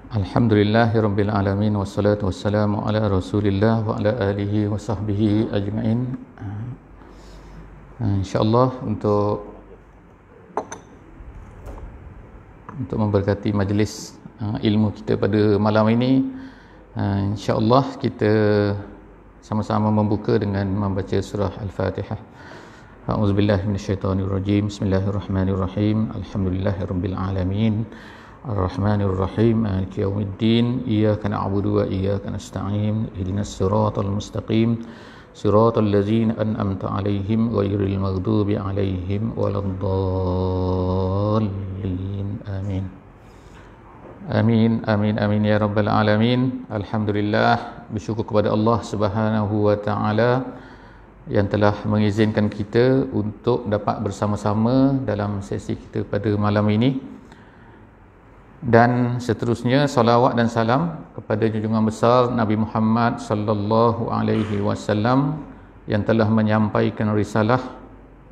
Alhamdulillahirabbil alamin wassalatu wassalamu ala Rasulillah wa ala alihi wa sahbihi ajmain. Insya-Allah untuk memberkati majlis ilmu kita pada malam ini, insya-Allah kita sama-sama membuka dengan membaca surah Al-Fatihah. A'udzubillahi minasyaitonirrajim. Bismillahirrahmanirrahim. Alhamdulillahirabbil alamin. Ar-Rahmanir Rahim. Maliki yaumiddin. Iyyaka na'budu wa iyyaka nasta'in. Ihdinas siratal mustaqim. Siratal ladzina an'amta 'alaihim ghairil maghdubi 'alaihim waladdallin. Amin. Amin amin amin ya rabbal alamin. Alhamdulillah, bersyukur kepada Allah Subhanahu wa taala yang telah mengizinkan kita untuk dapat bersama-sama dalam sesi kita pada malam ini. Dan seterusnya salawat dan salam kepada junjungan besar Nabi Muhammad sallallahu alaihi wasallam yang telah menyampaikan risalah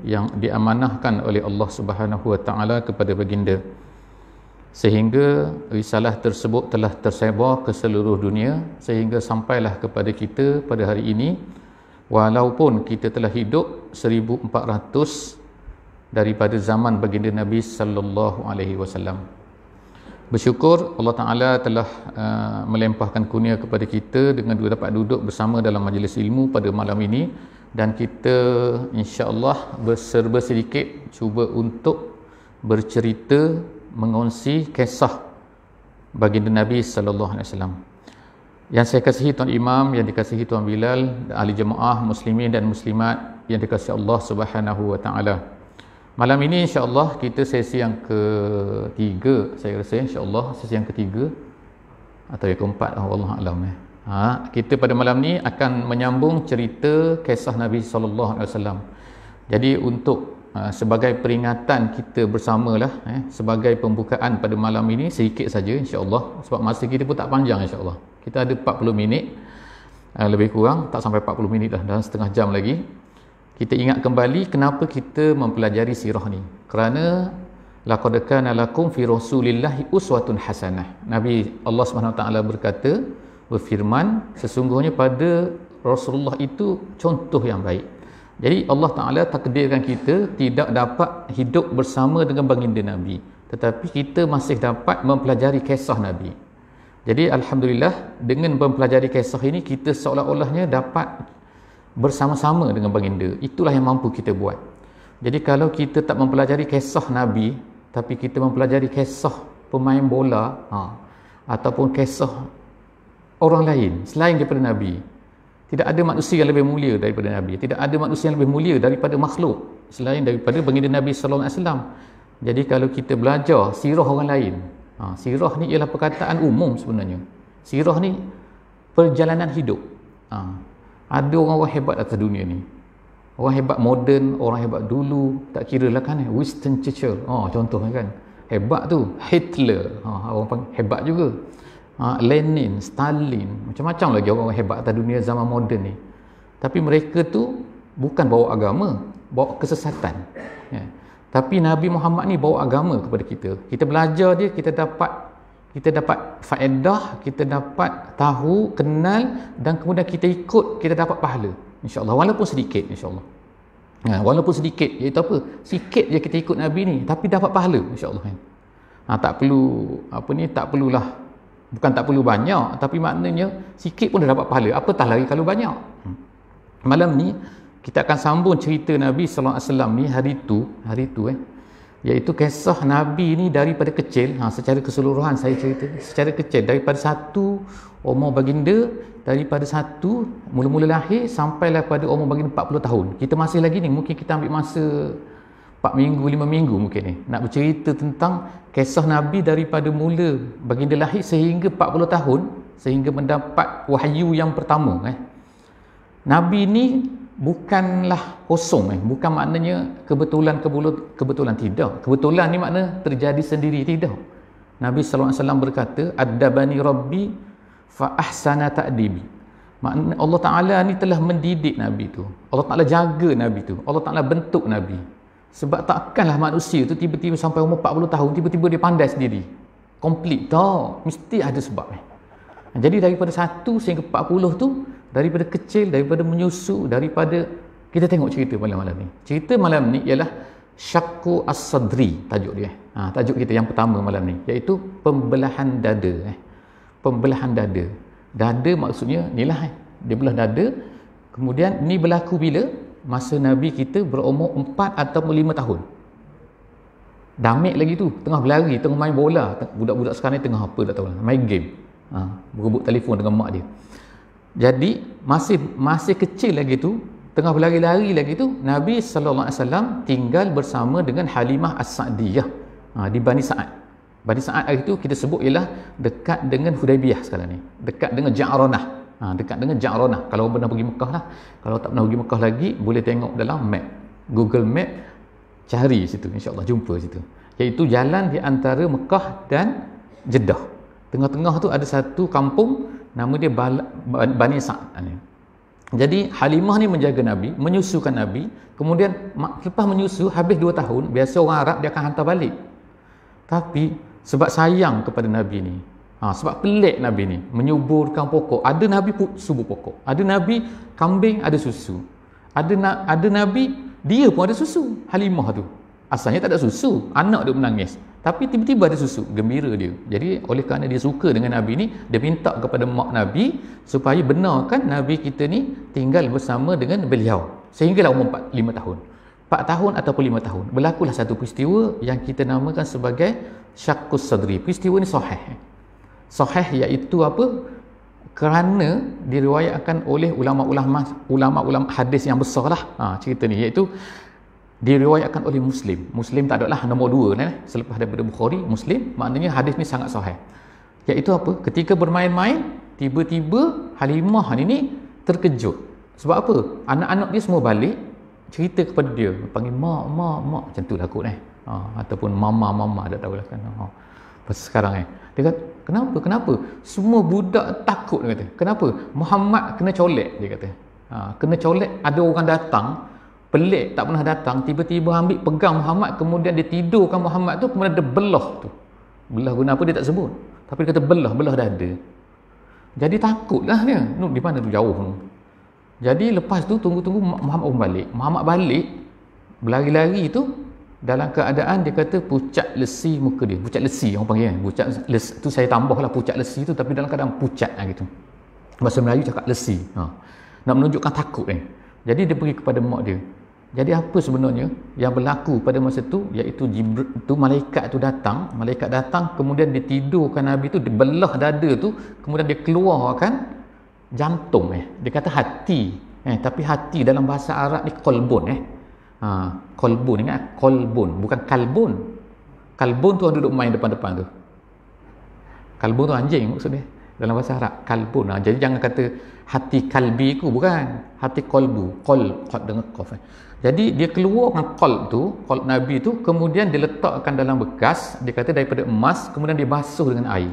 yang diamanahkan oleh Allah Subhanahu wa taala kepada baginda, sehingga risalah tersebut telah tersebar ke seluruh dunia sehingga sampailah kepada kita pada hari ini, walaupun kita telah hidup 1400 daripada zaman baginda Nabi sallallahu alaihi wasallam. Bersyukur Allah Ta'ala telah melempahkan kurnia kepada kita dengan dapat duduk bersama dalam majlis ilmu pada malam ini, dan kita insya-Allah berserba sedikit cuba untuk bercerita mengongsi kisah baginda Nabi sallallahu alaihi wasallam. Yang saya kasihi Tuan Imam, yang dikasihi Tuan Bilal, ahli jemaah muslimin dan muslimat yang dikasihi Allah Subhanahu wa taala. Malam ini insya-Allah kita sesi yang ketiga, saya rasa insya-Allah sesi yang ketiga atau yang keempat, wallahu alam. Kita pada malam ni akan menyambung cerita kisah Nabi sallallahu alaihi wasallam. Jadi untuk sebagai peringatan kita bersamalah, sebagai pembukaan pada malam ini sedikit saja insya-Allah, sebab masa kita pun tak panjang insya-Allah. Kita ada 40 minit lebih kurang, tak sampai 40 minit dah, dalam setengah jam lagi. Kita ingat kembali kenapa kita mempelajari sirah ni. Kerana laqad kana lakum fi rasulillahi uswatun hasanah. Nabi Allah SWT berkata, berfirman, sesungguhnya pada Rasulullah itu contoh yang baik. Jadi Allah Ta'ala takdirkan kita tidak dapat hidup bersama dengan baginda Nabi, tetapi kita masih dapat mempelajari kisah Nabi. Jadi Alhamdulillah, dengan mempelajari kisah ini kita seolah-olahnya dapat bersama-sama dengan baginda. Itulah yang mampu kita buat. Jadi kalau kita tak mempelajari kisah Nabi, tapi kita mempelajari kisah pemain bola, ataupun kisah orang lain selain daripada Nabi, tidak ada manusia yang lebih mulia daripada Nabi, tidak ada manusia yang lebih mulia daripada makhluk selain daripada baginda Nabi sallallahu alaihi wasallam. Jadi kalau kita belajar sirah orang lain, sirah ni ialah perkataan umum sebenarnya. Sirah ni perjalanan hidup. Ada orang-orang hebat atas dunia ni, orang hebat moden, orang hebat dulu, tak kira lah kan. Winston Churchill, contohnya kan, hebat tu. Hitler, orang panggil hebat juga. Lenin, Stalin, macam-macam lagi orang-orang hebat atas dunia zaman moden ni. Tapi mereka tu bukan bawa agama, bawa kesesatan, Tapi Nabi Muhammad ni bawa agama kepada kita. Kita belajar dia, kita dapat faedah, kita dapat tahu, kenal, dan kemudian kita ikut, kita dapat pahala insya-Allah, walaupun sedikit insya-Allah. Walaupun sedikit, iaitu apa? Sikit je kita ikut Nabi ni tapi dapat pahala insya-Allah. Tak perlu tak perlulah, bukan tak perlu banyak, tapi maknanya sikit pun dah dapat pahala, apatah lagi kalau banyak. Malam ni kita akan sambung cerita Nabi sallallahu alaihi wasallam ni hari tu iaitu kisah Nabi ni daripada kecil. Secara keseluruhan saya cerita secara kecil, daripada satu umur baginda, daripada satu mula-mula lahir sampailah pada umur baginda 40 tahun. Kita masih lagi ni, mungkin kita ambil masa 4 minggu 5 minggu mungkin ni, nak bercerita tentang kisah Nabi daripada mula baginda lahir sehingga 40 tahun, sehingga mendapat wahyu yang pertama. Nabi ni bukanlah kosong, bukan maknanya kebetulan tidak. Kebetulan ni makna terjadi sendiri, tidak. Nabi sallallahu alaihi wasallam berkata, "Addabani Rabbi fa ahsana ta'dibi." Makna Allah Taala ni telah mendidik Nabi tu. Allah Taala jaga Nabi tu. Allah Taala bentuk Nabi. Sebab takkanlah manusia tu tiba-tiba sampai umur 40 tahun tiba-tiba dia pandai sendiri. komplit tau, mesti ada sebab Jadi daripada 1 sehingga 40 tu, daripada kecil, daripada menyusu, daripada kita tengok cerita malam-malam ni. Cerita malam ni ialah Syaqqu As-Sadri, tajuk dia. Tajuk kita yang pertama malam ni, iaitu pembelahan dada. Pembelahan dada. Dada maksudnya inilah dia belah dada. Kemudian ni berlaku bila? Masa Nabi kita berumur 4 atau 5 tahun. Damik lagi tu, tengah berlari, tengah main bola. Budak-budak sekarang ni tengah apa tak tahu lah, main game. Berebut telefon dengan mak dia. Jadi masih kecil lagi tu, tengah berlari-lari lagi tu, Nabi SAW tinggal bersama dengan Halimah As-Sa'diyah di Bani Sa'ad. Bani Sa'ad hari tu kita sebut ialah dekat dengan Hudaibiyah sekarang ni, dekat dengan Ja'ranah. Dekat dengan Ja'ranah. Kalau pernah pergi Mekah lah, kalau tak pernah pergi Mekah lagi, boleh tengok dalam map, Google Map, cari situ, insyaAllah jumpa situ. Iaitu jalan di antara Mekah dan Jeddah. Tengah-tengah tu ada satu kampung, nama dia Bani Sa'ad. Jadi Halimah ni menjaga Nabi, menyusukan Nabi. Kemudian lepas menyusu, habis 2 tahun, biasa orang Arab dia akan hantar balik. Tapi sebab sayang kepada Nabi ni, sebab pelik Nabi ni, menyuburkan pokok. Ada Nabi subur pokok, ada Nabi kambing ada susu, ada Nabi dia pun ada susu. Halimah tu asalnya tak ada susu, anak dia menangis, tapi tiba-tiba ada susu, gembira dia. Jadi oleh kerana dia suka dengan Nabi ni, dia minta kepada mak Nabi supaya benarkan Nabi kita ni tinggal bersama dengan beliau sehinggalah umur 5 tahun. 4 tahun ataupun 5 tahun berlakulah satu peristiwa yang kita namakan sebagai Syaqqus Sadri. Peristiwa ni sahih, iaitu apa? Kerana diriwayatkan oleh ulama-ulama hadis yang besar lah cerita ni, iaitu diriwayatkan oleh Muslim tak adalah nombor 2 selepas daripada Bukhari. Muslim, maknanya hadis ni sangat sahih. Iaitu apa? Ketika bermain-main, tiba-tiba Halimah ni terkejut. Sebab apa? Anak-anak dia semua balik, cerita kepada dia, panggil mak macam tu lah kot ataupun mama tak tahulah kan. Pasal sekarang dia kata, kenapa semua budak takut, dia kata. Kenapa? Muhammad kena colek, dia kata. Kena colek, ada orang datang pelik, tak pernah datang, tiba-tiba ambil pegang Muhammad, kemudian dia tidurkan Muhammad tu, kemudian dia belah guna apa dia tak sebut, tapi dia kata belah dada. Jadi takutlah dia. Di mana tu, jauh tu. Jadi lepas tu tunggu Muhammad balik berlari-lari tu, dalam keadaan dia kata pucat lesi muka dia. Pucat lesi orang panggil pucat lesi tu, saya tambahlah pucat lesi tu, tapi dalam keadaan pucat gitu. Bahasa Melayu cakap lesi. Nak menunjukkan takut Jadi dia pergi kepada mak dia. Jadi apa sebenarnya yang berlaku pada masa tu, iaitu Jibril tu, malaikat datang, kemudian dia tidurkan Nabi tu, dia belah dada tu, kemudian dia keluarkan jantung. Dia kata hati, tapi hati dalam bahasa Arab ni kolbun. Kolbun, ingat kolbun, bukan kalbun. Kalbun tu orang duduk main depan-depan tu. Kalbun tu anjing maksudnya dalam bahasa Arab, kalbun. Jadi jangan kata hati kalbi ku, bukan, hati kolbu, qol dengan qaf. Jadi dia keluarkan qalb tu, qalb Nabi tu, kemudian dia letakkan dalam bekas, dia kata daripada emas, kemudian dia basuh dengan air.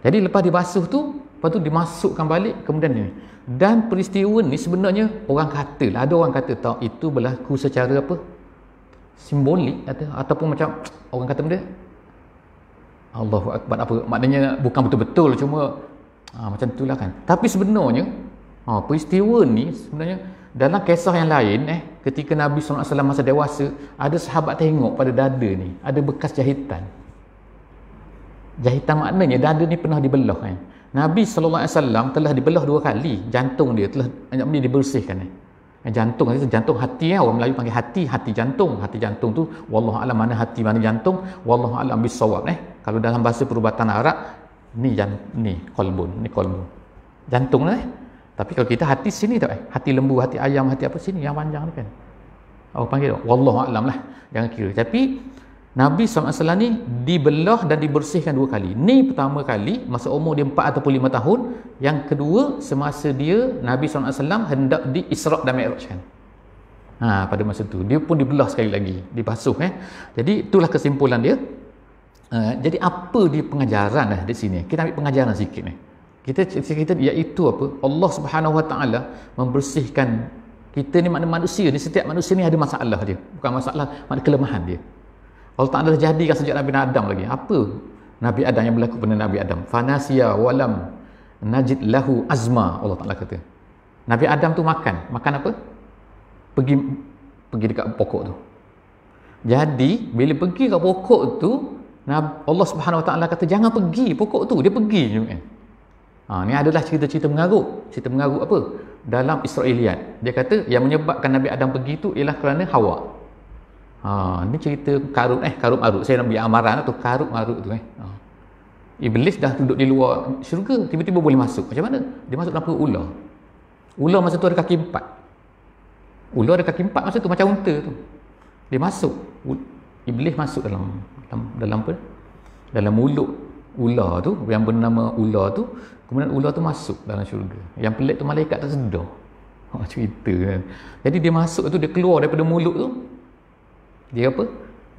Jadi lepas dibasuh tu, lepas tu dimasukkan balik, kemudian ni. Dan peristiwa ni sebenarnya ada orang kata tak, itu berlaku secara apa? Simbolik ataupun macam orang kata benda Allahu Akbar apa? Maknanya bukan betul-betul, cuma macam itulah kan. Tapi sebenarnya peristiwa ni sebenarnya dalam kisah yang lain ketika Nabi SAW masa dewasa, ada sahabat tengok pada dada ni ada bekas jahitan. Jahitan maknanya dada ni pernah dibelah Nabi SAW telah dibelah 2 kali, jantung dia telah dibersihkan. Jantung itu jantung hati, orang Melayu panggil hati jantung. Hati jantung tu wallahu alam mana hati mana jantung, wallahu alam bisawab. Kalau dalam bahasa perubatan Arab ni qalbun, ni qalbun. Jantung Tapi kalau kita hati sini tak hati lembu, hati ayam, hati apa sini yang panjang ni kan. Orang panggil wallahu alam lah, jangan kira. Tapi Nabi SAW ni dibelah dan dibersihkan 2 kali. Ni pertama kali masa umur dia 4 ataupun 5 tahun. Yang kedua semasa dia Nabi SAW hendak di Isra' dan Mi'rajkan. Pada masa tu dia pun dibelah sekali lagi, dibasuh. Jadi itulah kesimpulan dia. Jadi apa dia pengajaran di sini? Kita ambil pengajaran sikit Kita iaitu apa? Allah Subhanahu Wa Taala membersihkan kita ni, manusia ni, setiap manusia ni ada masalah dia. Bukan masalah, makna kelemahan dia. Allah Ta'ala dah jadikan sejak Nabi Adam lagi. Apa Nabi Adam yang berlaku pada Nabi Adam? Fanasiya walam najid lahu azma, Allah Ta'ala kata. Nabi Adam tu makan apa? Pergi dekat pokok tu. Jadi bila pergi kat pokok tu, Allah Subhanahu Wa Ta'ala kata jangan pergi pokok tu. Dia pergi je kan. Ni adalah cerita-cerita mengarut. Cerita mengarut apa? Dalam Israiliyat. Dia kata yang menyebabkan Nabi Adam pergi tu ialah kerana Hawa. Ni cerita karut marut. Saya nak beri amaran tu karut marut tu Iblis dah duduk di luar syurga, tiba-tiba boleh masuk. Macam mana? Dia masuk dalam perut ular. Ular masa tu ada kaki 4. Ular ada kaki 4 masa tu macam unta tu. Dia masuk. Iblis masuk dalam apa? Dalam mulut ular tu yang bernama ular tu. Kemudian ular tu masuk dalam syurga. Yang pelik tu malaikat tak sedar. Cerita kan. Jadi dia masuk tu, dia keluar daripada mulut tu. Dia apa?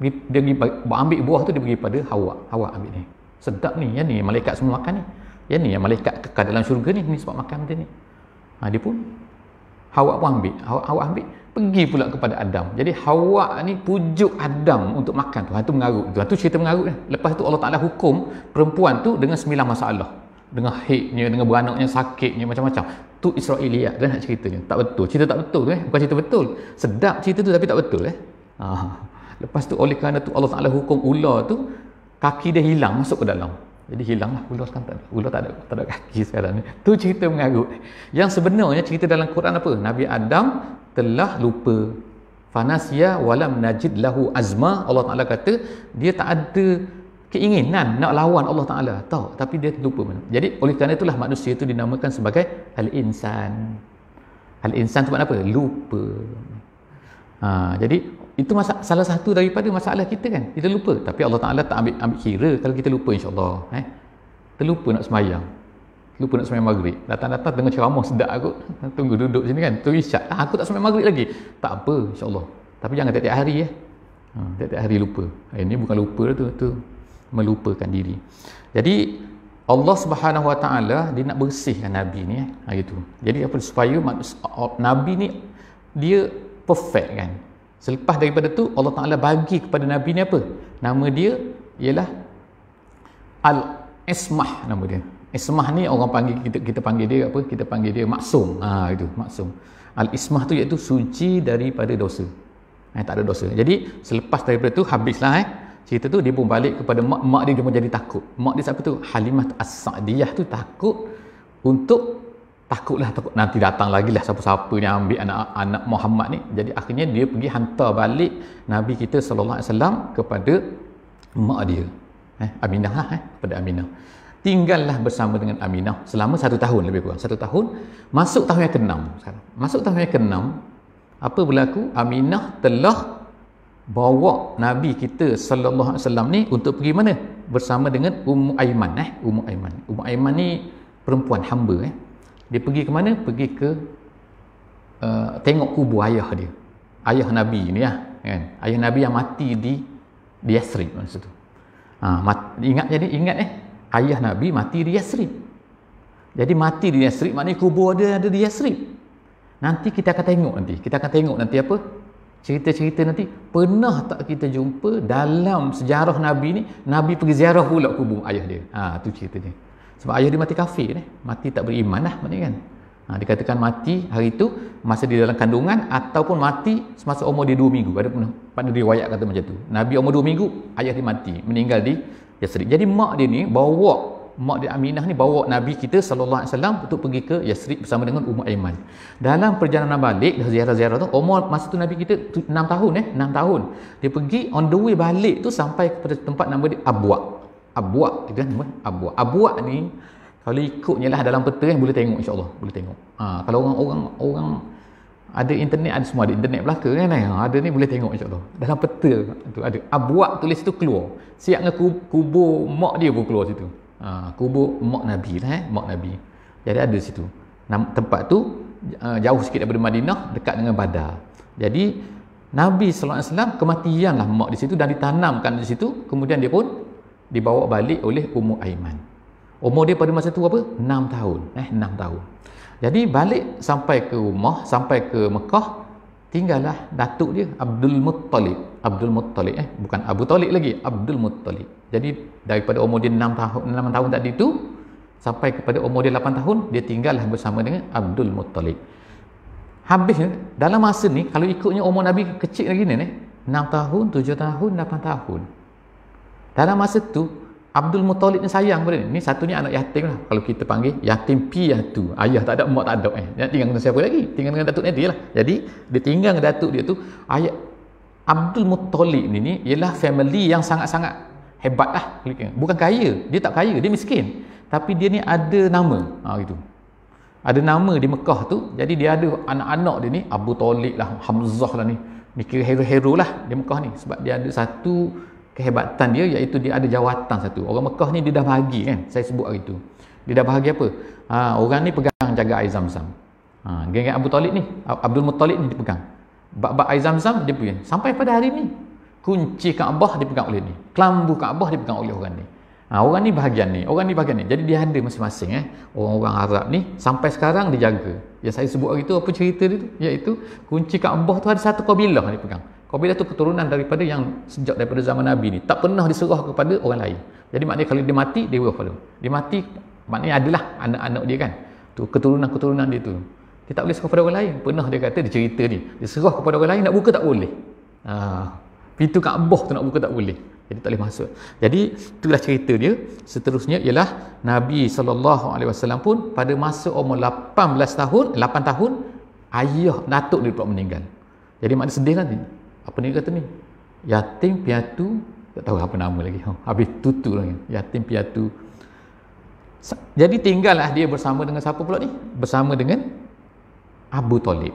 Dia pergi ambil buah tu, dia pergi pada Hawa ambil ni. Sedap ni, yang ni malaikat semua makan ni. Yang ni yang malaikat kekal dalam syurga ni sebab makan macam ni. Dia pun Hawa pun ambil. Hawa ambil, pergi pula kepada Adam. Jadi Hawa ni pujuk Adam untuk makan tu. Tu mengarut tu. Tu cerita mengarut ni. Lepas tu Allah Ta'ala hukum perempuan tu dengan 9 masalah. Dengan haidnya, dengan beranaknya, sakitnya, macam-macam. Tu Israiliyat dan nak ceritanya. Tak betul. Cerita tak betul tu bukan cerita betul. Sedap cerita tu tapi tak betul Lepas tu oleh kerana tu Allah Ta'ala hukum ular tu, kaki dia hilang masuk ke dalam. Jadi hilanglah ular sekarang. Ular tak ada kaki sekarang ni. Tu cerita mengarut. Yang sebenarnya cerita dalam Quran apa? Nabi Adam telah lupa. Fanasiya walam najid lahu azma. Allah Ta'ala kata dia tak ada keinginan nak lawan Allah Ta'ala. Tahu, tapi dia lupa. Jadi oleh kerana itulah manusia itu dinamakan sebagai al-insan. Al-insan tu makna apa? Lupa. Jadi itu salah satu daripada masalah kita kan. Kita lupa. Tapi Allah Ta'ala tak ambil kira kalau kita lupa, insyaAllah. Kita lupa nak semayang. Lupa nak semayang maghrib. Datang-datang tengah ceramah sedap aku. Tunggu duduk sini kan. Tu isyak. Aku tak semayang maghrib lagi. Tak apa, insyaAllah. Tapi jangan tiap-tiap hari tiap-tiap hari lupa. Ini bukan lupa tu melupakan diri. Jadi Allah Subhanahu Wa Ta'ala dia nak bersihkan Nabi ni gitu. Jadi apa supaya Nabi ni dia perfect kan. Selepas daripada tu Allah Ta'ala bagi kepada Nabi ni apa? Nama dia ialah Al-Ismah, nama dia. Ismah ni orang panggil, kita panggil dia apa? Kita panggil dia maksum. Itu maksum. Al-Ismah tu iaitu suci daripada dosa. Tak ada dosa. Jadi selepas daripada tu habislah cerita tu, dia pun balik kepada mak dia pun jadi takut. Mak dia siapa tu? Halimah As-Sa'diyah tu takut takut nanti datang lagi lah siapa-siapa yang ambil anak Muhammad ni. Jadi akhirnya dia pergi hantar balik Nabi kita SAW kepada mak dia, Aminah kepada Aminah. Tinggallah bersama dengan Aminah selama 1 tahun, lebih kurang 1 tahun. Masuk tahun yang ke-6 sekarang. Masuk tahun yang ke-6, apa berlaku? Aminah telah bawa Nabi kita SAW ni untuk pergi mana? Bersama dengan Ummu Aiman. Ummu Aiman ni perempuan hamba. Dia pergi ke mana? Pergi ke tengok kubur ayah dia. Ayah Nabi ni kan. Ayah Nabi yang mati di Yathrib masa tu. Ingat ayah Nabi mati di Yathrib. Jadi mati di Yathrib maknanya kubur dia ada di Yathrib. Nanti kita akan tengok nanti apa? Cerita-cerita nanti. Pernah tak kita jumpa dalam sejarah Nabi ni, Nabi pergi ziarah pula kubur ayah dia. Tu cerita dia. Sebab ayah dia mati kafir mati tak beriman maknanya kan. Dikatakan mati hari itu masa dia dalam kandungan ataupun mati semasa umur dia 2 minggu. Pada riwayat kata macam tu. Nabi umur 2 minggu, ayah dia mati, meninggal di Yathrib. Jadi mak dia Aminah ni bawa Nabi kita SAW untuk pergi ke Yathrib bersama dengan Ummu Aiman. Dalam perjalanan balik dah ziarah-ziarah tu, umur masa tu Nabi kita 6 tahun 6 tahun. Dia pergi on the way balik tu sampai kepada tempat nama dia Abwa itu kan, Abwa ni kalau ikutnya lah dalam peta boleh tengok, insya-Allah boleh tengok. Kalau orang ada internet, ada semua ada internet belaka kan, ada ni boleh tengok, insya-Allah dalam peta tu ada Abwa, tulis tu keluar siap dengan kubur mak dia pun keluar situ. Kubur mak Nabi mak Nabi. Jadi ada situ. Tempat tu jauh sikit daripada Madinah, dekat dengan Badar. Jadi Nabi sallallahu alaihi wasallam kematianlah mak di situ dan ditanamkan di situ. Kemudian dia pun dibawa balik oleh Ummu Aiman. Umur dia pada masa tu apa? 6 tahun. 6 tahun. Jadi balik sampai ke rumah, sampai ke Mekah, tinggallah datuk dia Abdul Muttalib. Abdul Muttalib bukan Abu Talib lagi, Abdul Muttalib. Jadi daripada umur dia 6 tahun tadi tu sampai kepada umur dia 8 tahun, dia tinggallah bersama dengan Abdul Muttalib. Habis dalam masa ni, kalau ikutnya umur Nabi kecil lagi ni 6 tahun, 7 tahun, 8 tahun. Dalam masa tu Abdul Muttalib ni sayang pada ni. Ni satunya anak yatim lah. Kalau kita panggil yatim piatu. Ayah tak ada, mak tak ada. Dia tinggal dengan siapa lagi? Tinggal dengan datuk dia lah. Jadi dia tinggal dengan datuk dia tu. Ayah Abdul Muttalib ni ialah family yang sangat-sangat hebat lah. Bukan kaya. Dia tak kaya. Dia miskin. Tapi dia ni ada nama. Gitu. Ada nama di Mekah tu. Jadi dia ada anak-anak dia ni. Abu Talib lah, Hamzah lah ni. Ni kira hero-hero lah di Mekah ni. Sebab dia ada satu kehebatan dia, iaitu dia ada jawatan satu. Orang Mekah ni dia dah bahagi kan. Saya sebut hari tu. Dia dah bahagi apa? Orang ni pegang jaga air Zam-Zam. Geng Abu Talib ni, Abdul Muttalib ni dia pegang. Bab air Zam-Zam dia pegang. Sampai pada hari ni. Kunci Kaabah dipegang oleh ni. Kelambu Kaabah dipegang oleh orang ni. Orang ni bahagian ni, orang ni bahagian ni. Jadi dia ada masing-masing orang-orang Arab ni sampai sekarang dijaga. Yang saya sebut hari tu apa cerita dia tu? Iaitu kunci Kaabah tu ada satu kabilah dia pegang. Kabilah tu keturunan daripada yang sejak daripada zaman Nabi ni. Tak pernah diserah kepada orang lain. Jadi maknanya kalau dia mati, dia follow. Dia mati, maknanya adalah anak-anak dia kan. Tu keturunan-keturunan dia tu. Dia tak boleh serah kepada orang lain. Pernah dia kata, dia cerita ni. Dia serah kepada orang lain, nak buka tak boleh. Pintu Kaabah tu nak buka tak boleh. Jadi tak boleh masuk. Jadi itulah cerita dia. Seterusnya ialah Nabi SAW pun pada masa umur 18 tahun, 8 tahun, ayah datuk dia pula meninggal. Jadi maknanya sedih lah ni. Apa ni kata ni? Yatim piatu, tak tahu apa nama lagi. Habis tutu lagi. Yatim piatu. Jadi tinggallah dia bersama dengan siapa pula ni? Bersama dengan Abu Talib.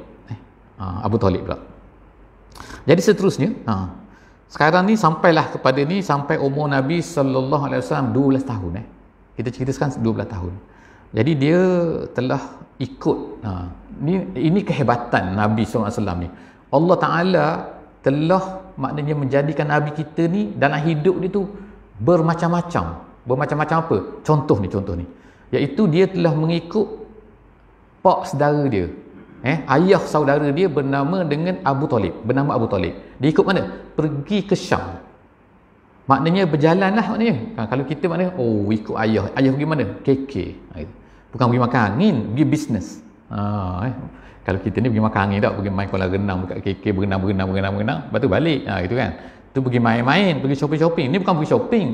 Abu Talib pula. Jadi seterusnya, sekarang ni sampailah kepada ni sampai umur Nabi SAW 12 tahun. Kita cerita sekarang 12 tahun. Jadi dia telah ikut. Ini kehebatan Nabi SAW ni. Allah Ta'ala telah maknanya menjadikan Nabi kita ni dalam hidup dia tu bermacam-macam. Bermacam-macam apa? Contoh ni. Iaitu dia telah mengikut pak saudara dia. Ayah saudara dia bernama dengan Abu Talib. Bernama Abu Talib. Dia ikut mana? Pergi ke Syam. Maknanya berjalan lah maknanya. Kalau kita maknanya, ikut ayah. Ayah pergi mana? KK. Bukan pergi makan angin, pergi bisnes. Kalau kita ni pergi makan angin tak, pergi main kolam renang dekat KK, berenang, lepas tu balik. Gitu kan. Tu pergi main-main, pergi shopping. Ni bukan pergi shopping,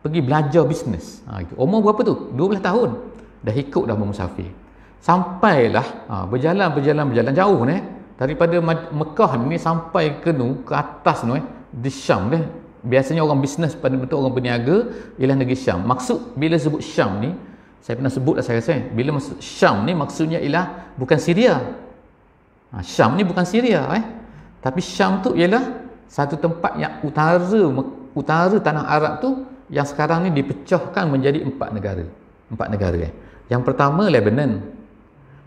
pergi belajar bisnes. Gitu. Umur berapa tu? 12 tahun. Dah ikut dah bermusafir. Sampailah berjalan jauh ni. Daripada Mekah ni sampai ke atas di Syam ni. Biasanya orang bisnes pada bentuk orang berniaga ialah negeri Syam. Maksud bila sebut Syam ni, saya pernah sebut dah saya rasa. Bila maksud Syam ni maksudnya ialah bukan Syria. Syam ni bukan Syria tapi Syam tu ialah satu tempat yang utara tanah Arab tu yang sekarang ni dipecahkan menjadi 4 negara. Yang pertama Lebanon,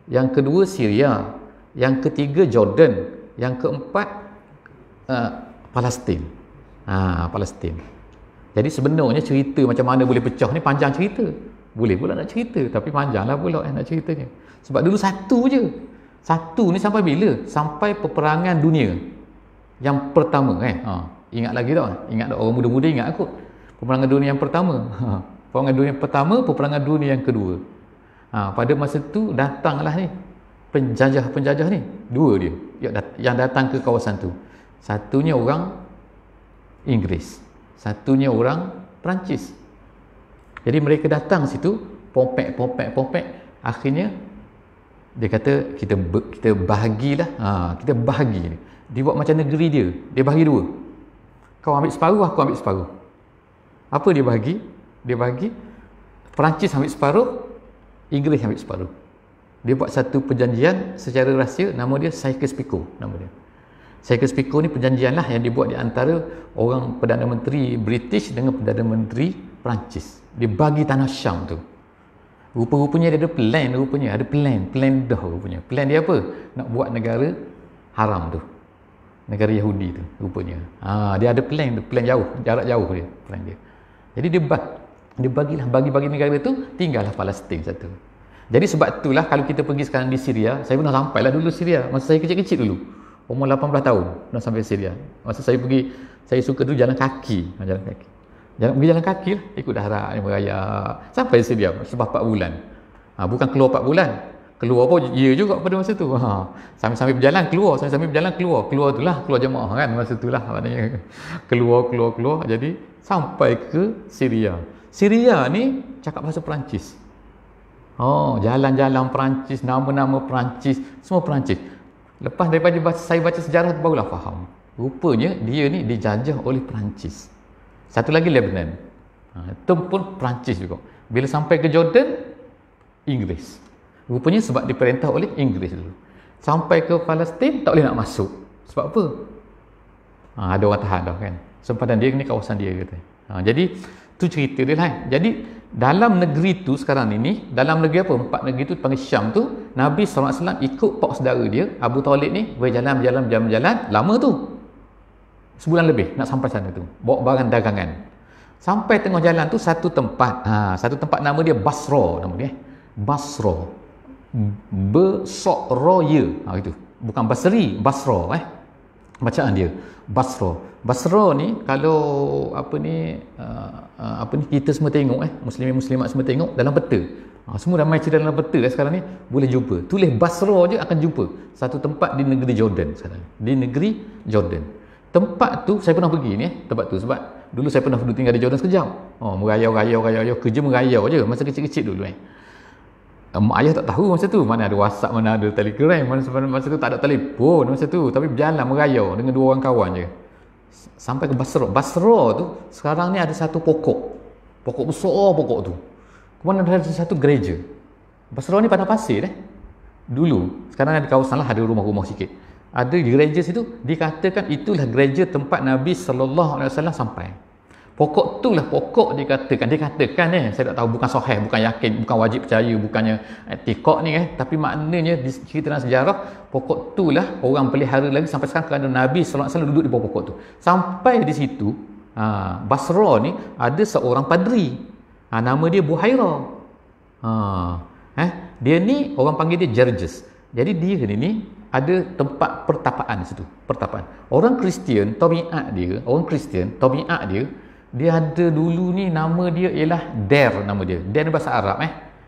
yang kedua Syria, yang ketiga Jordan, yang keempat Palestin. Palestin. Jadi sebenarnya cerita macam mana boleh pecah ni panjang cerita. Boleh pula nak cerita, tapi panjanglah pula nak ceritanya. Sebab dulu satu je. Satu ni sampai bila? Sampai peperangan dunia yang pertama ingat lagi tak? Ingat tak? Orang muda-muda ingat aku. Peperangan dunia yang pertama. Peperangan dunia yang pertama, peperangan dunia yang kedua. Pada masa tu datanglah ni penjajah ni. Dua dia yang datang ke kawasan tu. Satunya orang Inggeris, satunya orang Perancis. Jadi mereka datang situ, pompek. Akhirnya dia kata kita bahagilah. Kita bahagi ni. Dia buat macam negeri dia. Dia bahagi dua. Kau ambil separuh, aku ambil separuh. Apa dia bahagi? Dia bahagi Perancis ambil separuh, Inggeris ambil separuh. Dia buat satu perjanjian secara rahsia, nama dia Sykes-Picot nama dia. Sykes-Picot ni perjanjian lah yang dibuat di antara orang Perdana Menteri British dengan Perdana Menteri Perancis. Dia bagi tanah Syam tu. Rupa-rupanya dia ada plan, plan dah rupanya. Plan dia apa? Nak buat negara haram tu. Negara Yahudi tu rupanya. Dia ada plan jauh, jarak jauh dia, plan dia. Jadi dia bagi negara tu, tinggallah Palestin satu. Jadi sebab itulah kalau kita pergi sekarang di Syria, saya pernah sampailah dulu Syria masa saya kecil-kecil dulu. umur 18 tahun dah sampai Syria. Masa saya pergi, saya suka dulu jalan kaki. Pergi jalan kaki lah, ikut darat ni meraya sampai Syria sebab 4 bulan. Bukan keluar 4 bulan. Keluar pun ya juga pada masa tu. Sambil-sambil berjalan keluar, keluar tu lah, keluar jemaah kan masa tu lah, maknanya keluar. Jadi sampai ke Syria. Syria ni cakap bahasa Perancis. Jalan-jalan Perancis, nama-nama Perancis, semua Perancis. Lepas daripada saya baca sejarah tu barulah faham. Rupanya dia ni dijajah oleh Perancis. Satu lagi Lebanon. Itu pun Perancis juga. Bila sampai ke Jordan, Inggeris. Rupanya sebab diperintah oleh Inggeris dulu. Sampai ke Palestin tak boleh nak masuk. Sebab apa? Ada orang tahan dah kan. Sempadan dia ni kawasan dia kata. Jadi tu cerita dia lah. Jadi dalam negeri tu sekarang ini, dalam negeri apa? 4 negeri tu panggil Syam tu, Nabi SAW ikut pak saudara dia, Abu Talib ni, berjalan, lama tu. Sebulan lebih nak sampai sana tu. Bawa barang dagangan. Sampai tengah jalan tu satu tempat. Satu tempat nama dia Basra nama dia. Basra. Besokroya. Itu. Bukan Basri, Basra bacaan dia. Basra ni kalau kita semua tengok muslimin-muslimat semua tengok dalam peta. Semua ramai cerita dalam peta sekarang ni boleh jumpa. Tulis Basra je akan jumpa. Satu tempat di negeri Jordan sekarang. Di negeri Jordan. Tempat tu saya pernah pergi ni tempat tu sebab dulu saya pernah tinggal di Jordan sekejap. Merayau kerja merayau je masa kecil-kecil dulu mak ayah tak tahu masa tu mana ada WhatsApp, mana ada Telegram, masa tu tak ada telefon masa tu, tapi berjalan merayau dengan 2 orang kawan je sampai ke Basra. Basra tu sekarang ni ada satu pokok besar pokok tu. Kemudian ada satu gereja. Basra ni padang pasir dulu. Sekarang ada kawasan lah, ada rumah-rumah sikit. Ada gereja situ, dikatakan itulah gereja tempat Nabi SAW sampai. Pokok tu lah pokok dikatakan saya tak tahu, bukan sahih, bukan yakin, bukan wajib percaya, bukannya etikok ni tapi maknanya di cerita dalam sejarah pokok tu lah orang pelihara lagi sampai sekarang kerana Nabi SAW duduk di bawah pokok tu. Sampai di situ Basra ni ada seorang padri, nama dia Buhaira. Dia ni orang panggil dia Gerges. Jadi dia ni ada tempat pertapaan di situ, pertapaan. Orang Kristian tabiat dia dia ada dulu ni nama dia ialah Der, nama dia. Der ni bahasa Arab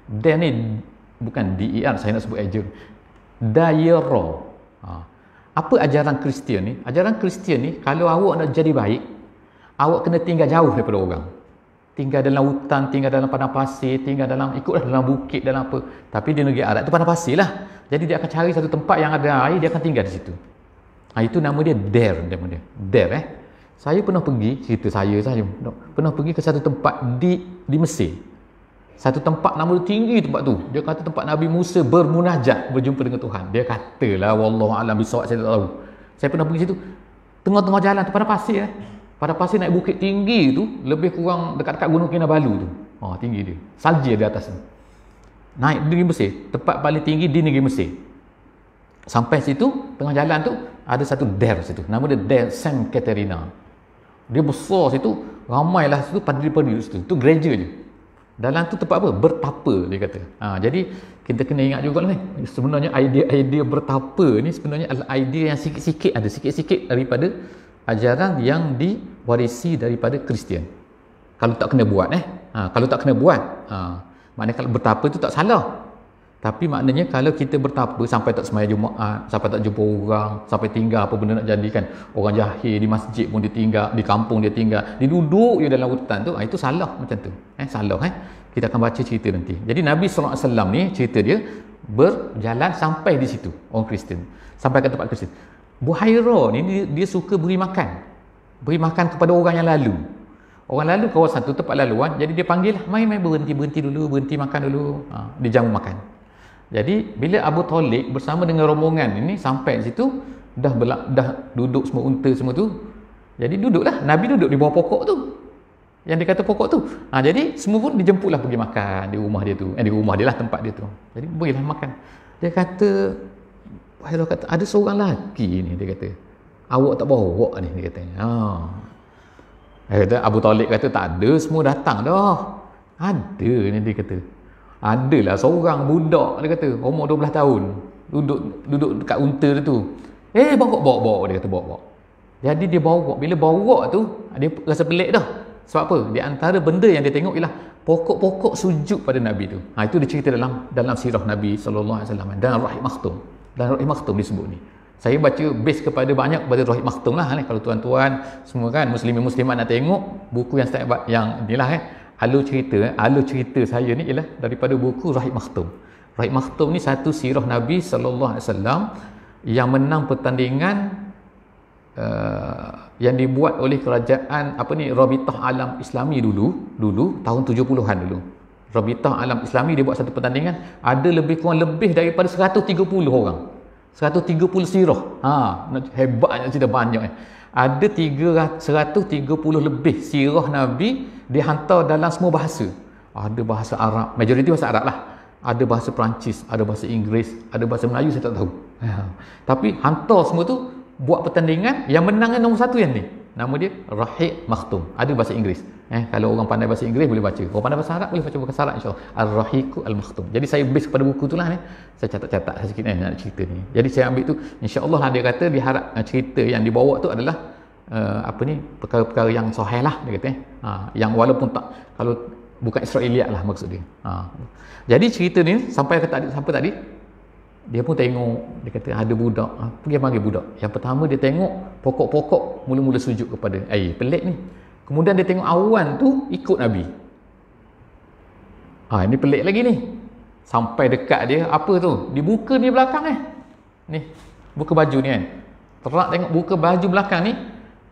Der ni bukan DER, saya nak sebut ejen. Dayra. Apa ajaran Kristian ni? Ajaran Kristian ni kalau awak nak jadi baik, awak kena tinggal jauh daripada orang. Tinggal dalam hutan, tinggal dalam padang pasir, ikutlah dalam bukit, dalam apa. Tapi di negeri Arab tu padang pasir lah. Jadi dia akan cari satu tempat yang ada air, dia akan tinggal di situ. Itu nama dia Der, Der Saya pernah pergi, cerita saya pernah pergi ke satu tempat di Mesir. Satu tempat nama dia tinggi tempat tu. Dia kata tempat Nabi Musa bermunajat, berjumpa dengan Tuhan. Dia katalah wallahu a'lam bisawab, saya tak tahu. Saya pernah pergi situ. Tengah-tengah jalan tu pada pasir Pada pasir naik bukit tinggi tu, lebih kurang dekat-dekat Gunung Kinabalu tu. Tinggi dia. Salji di atas tu. Naik di negeri Mesir, tempat paling tinggi di negeri Mesir. Sampai situ, tengah jalan tu ada satu Der situ. Nama dia Der Saint Caterina. Dia besar situ, ramailah situ padri-padri situ. Itu gereja je. Dalam tu tempat apa? Bertapa dia kata. Jadi kita kena ingat juga lah ni. Sebenarnya idea bertapa ni sebenarnya adalah idea yang sikit-sikit ada, sikit-sikit daripada ajaran yang diwarisi daripada Kristian. Kalau tak kena buat kalau tak kena buat, maknanya kalau bertapa tu tak salah. Tapi maknanya kalau kita bertapa sampai tak sembahyang Jumaat, sampai tak jumpa orang, sampai tinggal apa benda nak jadikan, orang jahil di masjid pun dia tinggal, di kampung dia tinggal, dia duduk je dalam hutan tu, itu salah macam tu. Salah Kita akan baca cerita nanti. Jadi Nabi SAW ni cerita dia berjalan sampai di situ, orang Kristian. Sampai ke tempat Kristian. Buhaira ni dia suka beri makan kepada orang yang lalu. Orang lalu kawasan tu tempat laluan, jadi dia panggil lah, mai berhenti dulu, berhenti makan dulu. Dia jamu makan. Jadi bila Abu Talib bersama dengan rombongan ini sampai di situ, dah duduk semua unta semua tu. Jadi duduklah, Nabi duduk di bawah pokok tu. Yang dia kata pokok tu. Jadi semua pun dijemputlah pergi makan di rumah dia tu. Di rumah dia lah, tempat dia tu. Jadi bolehlah makan. Dia kata, Wahirah kata, ada seorang lelaki ni, dia kata, awak tak bawa ni, dia kata. Abu Talib kata, tak ada, semua datang dah. Ada ni, dia kata. Adalah seorang budak, dia kata, umur 12 tahun, duduk dekat unta dia tu. Bawa. Dia kata bawa. Jadi dia bawa. Bila bawa tu, dia rasa pelik dah. Sebab apa? Di antara benda yang dia tengok ialah pokok-pokok sujud pada Nabi tu. Itu dia cerita dalam sirah Nabi SAW dan Rahim Makhtum. Dan Rahim Makhtum disebut ni. Saya baca base kepada banyak kepada Rahim Makhtum lah ni. Kalau tuan-tuan semua kan muslimin-muslimat nak tengok buku yang inilah alur cerita saya ni ialah daripada buku Rahim Makhtum. Rahim Makhtum ni satu sirah Nabi SAW yang menang pertandingan yang dibuat oleh kerajaan Rabitah Alam Islami dulu tahun 70-an dulu. Rabitah Alam Islami dia buat satu pertandingan, ada lebih daripada 130 orang. 130 sirah. Hebatnya cerita banyak. Ada 130 lebih sirah Nabi dihantar dalam semua bahasa. Ada bahasa Arab, majoriti bahasa Arab lah. Ada bahasa Perancis, ada bahasa Inggeris, ada bahasa Melayu saya tak tahu. Tapi hantar semua tu buat pertandingan, yang menang nombor satu yang ni. Nama dia Rahim Makhtum. Ada bahasa Inggeris. Kalau orang pandai bahasa Inggeris boleh baca. Orang pandai bahasa Arab boleh baca bahasa Arab insya-Allah. Ar-Rahiqu Al-Makhtum. Jadi saya base kepada buku tu lah ni. Saya catat sikit nak cerita ni. Jadi saya ambil tu insya-Allah dia kata diharap cerita yang dibawa tu adalah perkara-perkara yang sahih lah dia kata. Yang walaupun tak, kalau bukan Israeliat lah maksud dia. Jadi cerita ni sampai tadi dia pun tengok, dia kata ada budak, pergi panggil budak. Yang pertama dia tengok pokok-pokok mula-mula sujud kepada air, pelik ni. Kemudian dia tengok awan tu ikut Nabi. Ini pelik lagi ni. Sampai dekat dia, apa tu? Dibuka ni belakang ni, buka baju ni kan. Terak tengok buka baju belakang ni,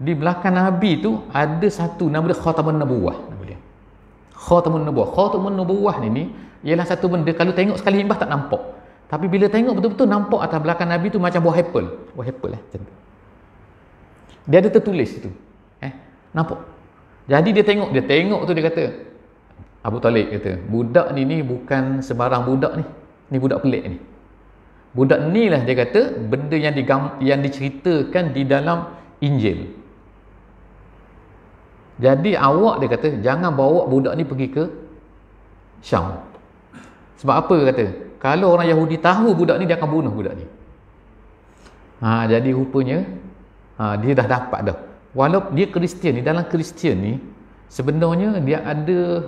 di belakang Nabi tu ada satu nama dia Khatamun Nubuwah nama dia. Khatamun Nubuwah ni ialah satu benda kalau tengok sekali limbah tak nampak. Tapi bila tengok betul-betul nampak atas belakang Nabi tu macam buah apple. Macam tu. Dia ada tertulis itu. Nampak. Jadi dia tengok tu dia kata, Abu Talib kata, budak ni bukan sebarang budak ni. Ni budak pelik ni. Budak ni lah dia kata benda yang diceritakan di dalam Injil. Jadi awak dia kata jangan bawa budak ni pergi ke Syam. Sebab apa kata? Kalau orang Yahudi tahu budak ni, dia akan bunuh budak ni. Jadi rupanya dia dah dapat dah. Walaupun dia Kristian ni, dalam Kristian ni sebenarnya dia ada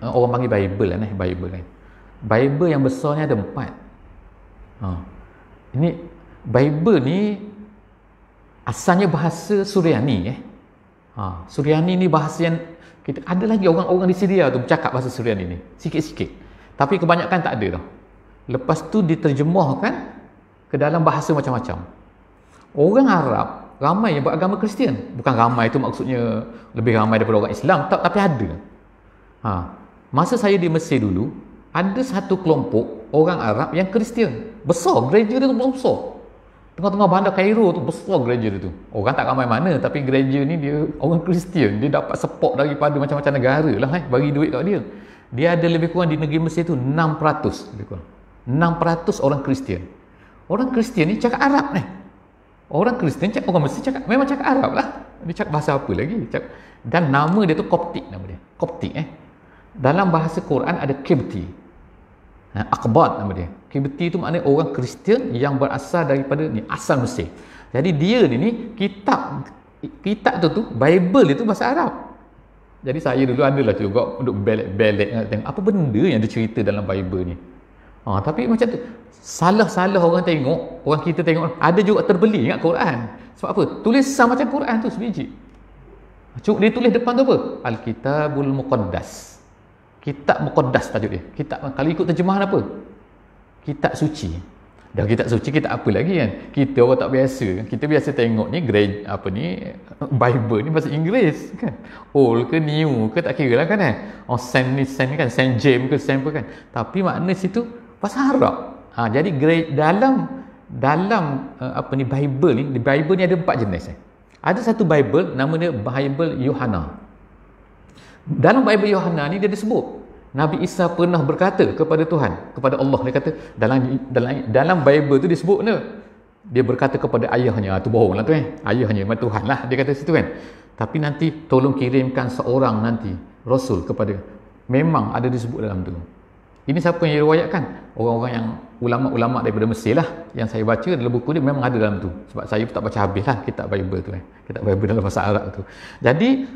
orang panggil Bible kan. Bible yang besarnya ada 4. Ini Bible ni asalnya bahasa Suryani. Suryani ni bahasa yang ada lagi orang di Syria tu bercakap bahasa Suryani ni sikit-sikit. Tapi kebanyakan tak ada dah. Lepas tu diterjemahkan ke dalam bahasa macam-macam. Orang Arab ramai yang beragama Kristian. Bukan ramai tu maksudnya lebih ramai daripada orang Islam, tak, tapi ada. Masa saya di Mesir dulu, ada satu kelompok orang Arab yang Kristian. Besar, gereja dia tu besar. Tengah-tengah bandar Cairo tu besar gereja dia tu. Orang tak ramai mana, tapi gereja ni dia orang Kristian. Dia dapat support daripada macam-macam negara lah bagi duit kat dia. Dia ada lebih kurang di negeri Mesir tu 6%. Lebih kurang 6% orang Kristian. Orang Kristian ni cakap Arab ni. Orang Kristian cakap, orang Mesir cakap, memang cakap Arab lah. Dia cakap bahasa apa lagi? Dan nama dia tu Koptik nama dia. Koptik Dalam bahasa Quran ada Kibti. Akbat nama dia. Kibti tu maknanya orang Kristian yang berasal daripada ni, asal Mesir. Jadi dia ni kitab tu Bible itu bahasa Arab. Jadi saya dulu adalah juga untuk belek tengok apa benda yang dicerita dalam Bible ni. Tapi macam tu salah orang tengok, orang kita tengok ada juga terbeli ingat Quran. Sebab apa? Tulisan macam Quran tu sebiji. Dia tulis depan tu apa? Al-Kitabul Muqaddas. Kitab Muqaddas tajuk dia. Kitab, kalau ikut terjemahan apa? Kitab suci. Dah kitab suci, kita apa lagi kan? Kita orang tak biasa. Kita biasa tengok ni Bible ni bahasa Inggeris kan. Old ke new ke tak kira lah kan Saint ni kan, Saint James ke Saint apa kan. Tapi makna situ bahasa Arab. Jadi dalam Bible ni, Bible ni ada 4 jenis. Ada satu Bible nama dia Bible Yohana. Dalam Bible Yohana ni dia disebut Nabi Isa pernah berkata kepada Tuhan, kepada Allah. Dia kata dalam Bible tu disebut dia berkata kepada ayahnya. Tu bohong lah tu ayahnya Tuhan lah dia kata situ kan. Tapi nanti tolong kirimkan seorang nanti Rasul kepada, memang ada disebut dalam tu. Ini siapa yang riwayatkan? Orang-orang yang ulama-ulama daripada Mesir lah. Yang saya baca dalam buku dia memang ada dalam tu. Sebab saya tak baca habis lah kitab Bible tu. Kitab Bible dalam bahasa Arab tu. Jadi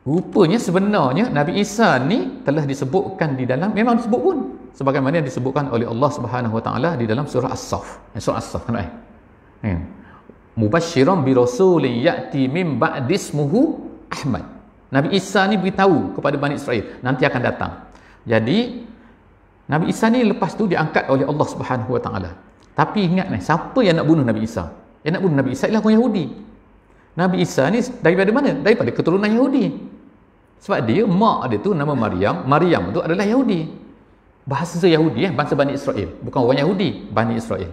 rupanya sebenarnya Nabi Isa ni telah disebutkan di dalam, memang disebut pun sebagaimana yang disebutkan oleh Allah Subhanahu Wa Taala di dalam surah As-Saff. Surah As-Saff kan? Mubasysyiran bi rasulin ya'ti min ba'di ismuhu Ahmad. Nabi Isa ni beritahu kepada Bani Israel nanti akan datang. Jadi Nabi Isa ni lepas tu diangkat oleh Allah Subhanahu Wa Taala. Tapi ingat ni, siapa yang nak bunuh Nabi Isa? Yang nak bunuh Nabi Isa ialah orang Yahudi. Nabi Isa ni daripada mana? Daripada keturunan Yahudi. Sebab dia, mak dia tu nama Maryam. Maryam tu adalah Yahudi. Bahasa Yahudi, bangsa Bani Israel. Bukan orang Yahudi, Bani Israel.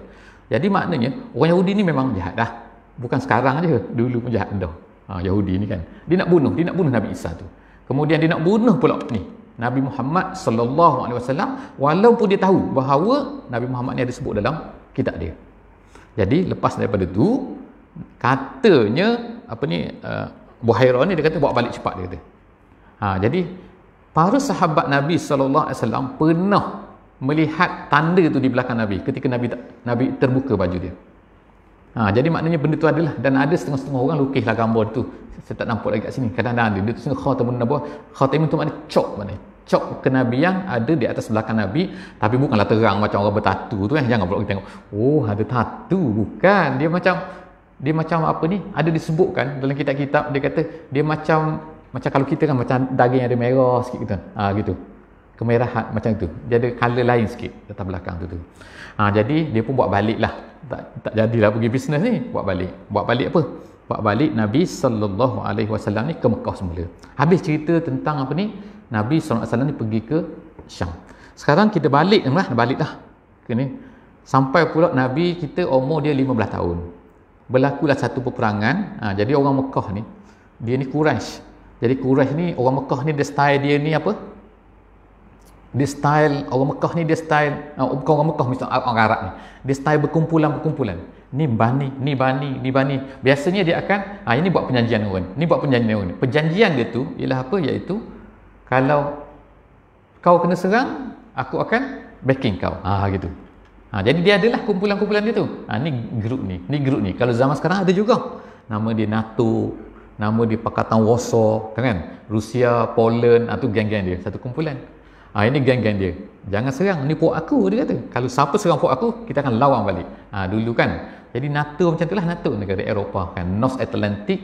Jadi maknanya, orang Yahudi ni memang jahat dah. Bukan sekarang je, dulu pun jahat dah. Yahudi ni kan. Dia nak bunuh Nabi Isa tu. Kemudian dia nak bunuh pula ni Nabi Muhammad sallallahu alaihi wasallam, walaupun dia tahu bahawa Nabi Muhammad ni ada sebut dalam kitab dia. Jadi lepas daripada tu, katanya Buhairah ni dia kata bawa balik cepat, dia kata. Jadi para sahabat Nabi sallallahu alaihi wasallam pernah melihat tanda tu di belakang Nabi ketika Nabi terbuka baju dia. Jadi maknanya benda tu adalah, dan ada setengah-setengah orang lukislah gambar tu. Saya tak nampak lagi kat sini. Kadang-kadang ada dia tu khatamun nabuwah. Khatamun tu maknanya cok, maknanya cok kenabian ada di atas belakang Nabi, tapi bukanlah terang macam orang bertatu tu jangan pula kita tengok ada tatu, bukan. Dia macam apa ni, ada disebutkan dalam kitab-kitab, dia kata dia macam kalau kita kan macam daging ada merah sikit gitu. Gitu. Kemerahan macam tu. Dia ada color lain sikit atas belakang tu. Jadi dia pun buat balik lah. Tak jadilah pergi bisnes ni. Buat balik apa? Buat balik Nabi sallallahu alaihi wasallam ni ke Mekah semula. Habis cerita tentang apa ni? Nabi sallallahu alaihi wasallam ni pergi ke Syam. Sekarang kita balik lah. Ni. Sampai pula Nabi kita umur dia 15 tahun. Berlakulah satu peperangan. Jadi orang Mekah ni, dia ni Quraisy. Jadi Quraisy ni, orang Mekah ni dia style dia ni apa? Dia style orang Mekah ni, dia style bukan orang Mekah, misalnya orang Arab ni. Dia style berkumpulan. Ni bani. Biasanya dia akan ini buat perjanjian orang. Ni buat perjanjian orang. Perjanjian dia tu ialah apa? Iaitu kalau kau kena serang, aku akan backing kau. Gitu. Jadi dia adalah kumpulan-kumpulan dia tu. Ni grup ni. Kalau zaman sekarang ada juga. Nama dia NATO, nama dia Pakatan Warsaw, kan? Rusia, Poland, tu geng-geng dia, satu kumpulan. Ini geng-geng dia. Jangan serang, ni puak aku, dia kata. Kalau siapa serang puak aku, kita akan lawan balik. Dulu kan. Jadi NATO macam itulah, NATO negara Eropah kan. North Atlantic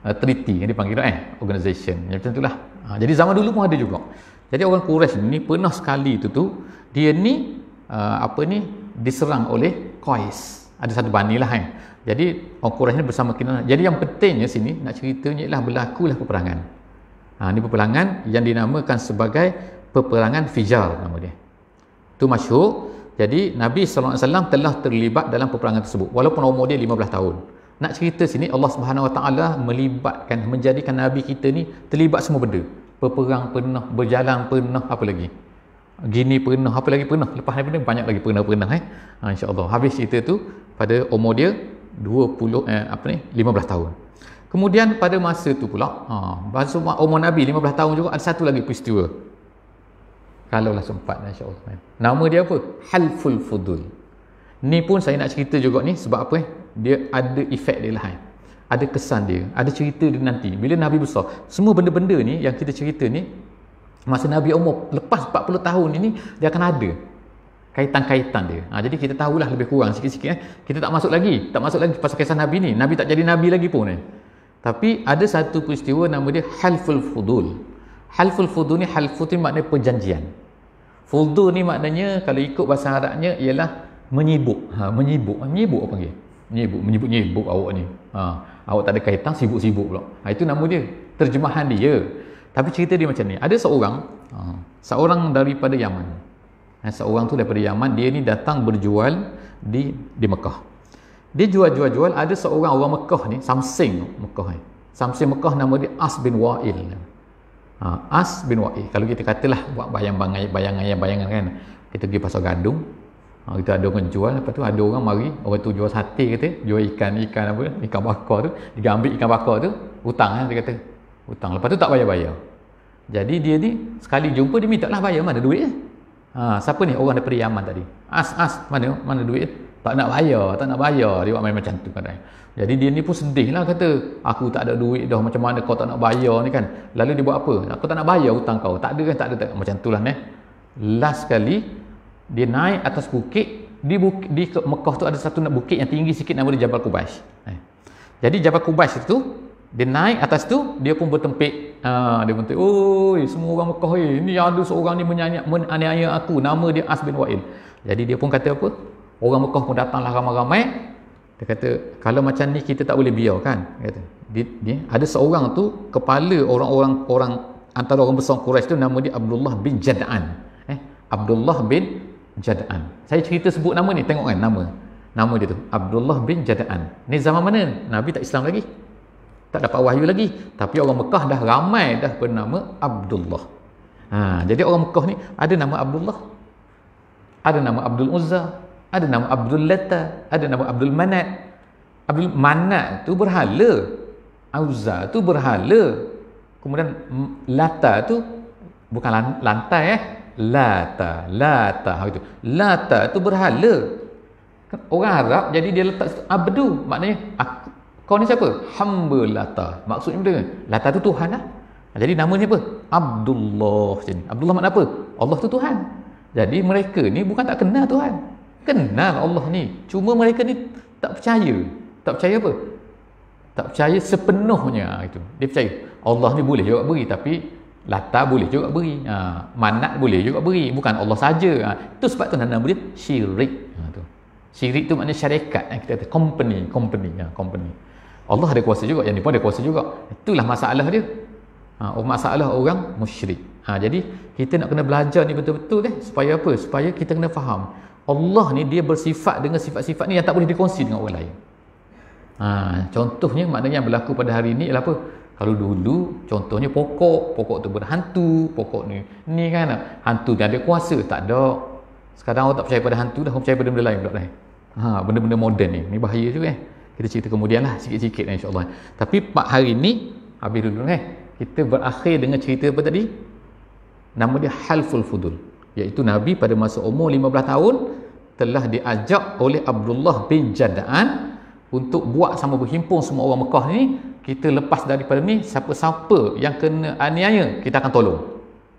Treaty yang dipanggil organisation. Macam itulah. Jadi zaman dulu pun ada juga. Jadi orang Quraisy ni pernah sekali tu dia ni diserang oleh Qais. Ada satu bani lah kan. Jadi orang Quraisy ni bersama Kinanah. Jadi yang pentingnya sini nak ceritanya ialah berlakulah peperangan. Ini peperangan yang dinamakan sebagai peperangan Fijar nama dia. Itu masyhur. Jadi Nabi sallallahu alaihi wasallam telah terlibat dalam peperangan tersebut walaupun umur dia 15 tahun. Nak cerita sini Allah Subhanahu wa taala menjadikan Nabi kita ni terlibat semua benda. Berperang pernah, berjalan pernah, apa lagi? Gini pernah, apa lagi pernah. Lepas daripada banyak lagi pernah insya-Allah. Habis cerita tu pada umur dia 15 tahun. Kemudian pada masa tu pula, masa umur Nabi 15 tahun juga ada satu lagi peristiwa. Kalaulah sempat, insya-Allah. Nama dia apa? Halful Fudul. Ni pun saya nak cerita juga ni sebab apa? Dia ada efek dia lah. Ada kesan dia, ada cerita dia nanti. Bila Nabi besar, semua benda-benda ni yang kita cerita ni masa Nabi umur lepas 40 tahun ini dia akan ada kaitan-kaitan dia. Jadi kita tahulah lebih kurang sikit-sikit. Kita tak masuk lagi pasal kisah Nabi ni. Nabi tak jadi Nabi lagi pun. Tapi ada satu peristiwa nama dia Halful Fudul. Halful Fudul ni, halful ni maknanya perjanjian. Fudul ni maknanya kalau ikut bahasa Arabnya ialah menyibuk. Menyibuk apa panggil? Menyibuk awak ni. Awak tak ada kaitan, sibuk-sibuk pula. Itu nama dia, terjemahan dia. Tapi cerita dia macam ni. Ada seorang daripada Yaman. Seorang tu daripada Yaman, dia ni datang berjual di Mekah. Dia jual, ada seorang orang Mekah ni, Samsing Mekah, nama dia As bin Wa'il. As bin Wa'il. Kalau kita katalah buat bayangan kan. Kita pergi pasar Gadung. Kita ada orang jual, lepas tu ada orang mari, orang tu jual sate kata, jual ikan bakar tu, dia ambil ikan bakar tu, hutang dia kata. Hutang. Lepas tu tak bayar. Jadi dia ni sekali jumpa dia minta lah bayar, mana duit dia. Siapa ni orang daripada Yaman tadi? Mana duit? Tak nak bayar. Dia buat main macam tu kadang. Jadi dia ni pun sedih lah, kata aku tak ada duit dah, macam mana kau tak nak bayar ni kan. Lalu dia buat apa? Aku tak nak bayar hutang kau. Tak ada macam tu lah ni. Last kali dia naik atas bukit. Di Mekah tu ada satu bukit yang tinggi sikit, nama dia Jabal Qubays. Jadi Jabal Qubays itu dia naik atas tu, dia pun bertempik. Dia bertempik, oi semua orang Mekah ni ada seorang ni menganiaya aku, nama dia As bin Wa'il. Jadi dia pun kata apa? Orang Mekah pun datanglah ramai-ramai. Dia kata, kalau macam ni kita tak boleh biar kan. Kata, dia ada seorang tu kepala orang antara orang besar Quraisy tu, nama dia Abdullah bin Jad'an. Abdullah bin Jad'an. Saya cerita sebut nama ni, tengok kan nama dia tu, Abdullah bin Jad'an. Ni zaman mana? Nabi tak Islam lagi. Tak dapat wahyu lagi. Tapi orang Mekah dah ramai dah bernama Abdullah. Jadi orang Mekah ni ada nama Abdullah, ada nama Abdul Uzza, ada nama Abdul Lata, ada nama Abdul Manat. Abdul Manat tu berhala, Uzza tu berhala, kemudian Lata tu bukan lantai Lata gitu. Lata tu berhala. Orang Arab, jadi dia letak abdu, maknanya kau ni siapa? Hamba Lata. Maksudnya betul kan? Lata tu Tuhan lah. Jadi namanya apa? Abdullah. Abdullah makna apa? Allah tu Tuhan. Jadi mereka ni bukan tak kenal Tuhan, kenal Allah ni, cuma mereka ni tak percaya apa? Tak percaya sepenuhnya. Itu dia percaya Allah ni boleh juga beri, tapi Lata boleh juga beri, Manat boleh juga beri, bukan Allah saja. Itu sebab tu nama dia syirik. Syirik tu maknanya syarikat, kita kata company. Allah ada kuasa juga, yang ni pun ada kuasa juga. Itulah masalah dia. Masalah orang musyrik. Jadi kita nak kena belajar ni betul-betul supaya apa? Supaya kita kena faham Allah ni dia bersifat dengan sifat-sifat ni yang tak boleh dikongsi dengan orang lain. Contohnya maknanya yang berlaku pada hari ni ialah apa? Kalau dulu contohnya pokok tu berhantu, pokok ni kan hantu dia ada kuasa, tak ada. Sekarang orang tak percaya pada hantu dah, orang percaya pada benda lain pula dah. Benda-benda moden ni bahaya juga Kita cerita kemudian lah sikit-sikit insya-Allah. Tapi hari ni habis dulu kita berakhir dengan cerita apa tadi? Nama dia Halful Fudul, iaitu Nabi pada masa umur 15 tahun telah diajak oleh Abdullah bin Jad'an untuk buat sama berhimpun semua orang Mekah ni. Kita lepas daripada ni, siapa-siapa yang kena aniaya kita akan tolong.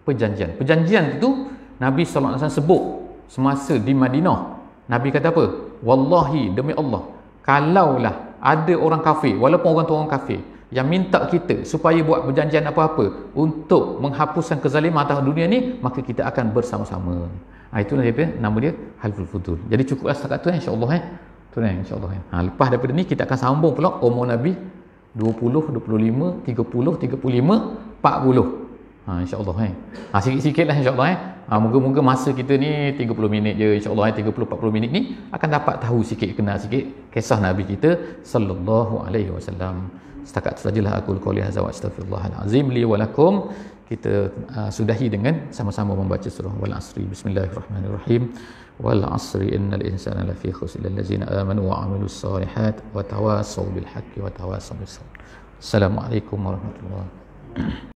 Perjanjian itu Nabi SAW sebut semasa di Madinah. Nabi kata apa? Wallahi, demi Allah, kalaulah ada orang kafir, walaupun orang tu orang kafir, yang minta kita supaya buat perjanjian apa-apa untuk menghapuskan kezaliman atas dunia ni, maka kita akan bersama-sama. Itulah dia, nama dia Halful Fudul. Jadi cukuplah setakat tu insya-Allah tu insya-Allah. Lepas daripada ni kita akan sambung pula umur Nabi 20, 25, 30, 35, 40. InsyaAllah sikit-sikit lah insyaAllah moga-moga masa kita ni 30 minit je insyaAllah 30-40 minit ni akan dapat tahu sikit, kenal sikit kisah Nabi kita sallallahu alaihi wasallam. Setakat tu sajalah aku qauli hadza wa astaghfirullahal azim li wa lakum. Kita sudahi dengan sama-sama membaca surah Wal Asri. Bismillahirrahmanirrahim. Wal asri innal insana lafi khusr illa allazina amanu wa amilus solihat wa tawassaw bil haqqi wa tawassaw bis sabr. Assalamualaikum warahmatullahi wabarakatuh.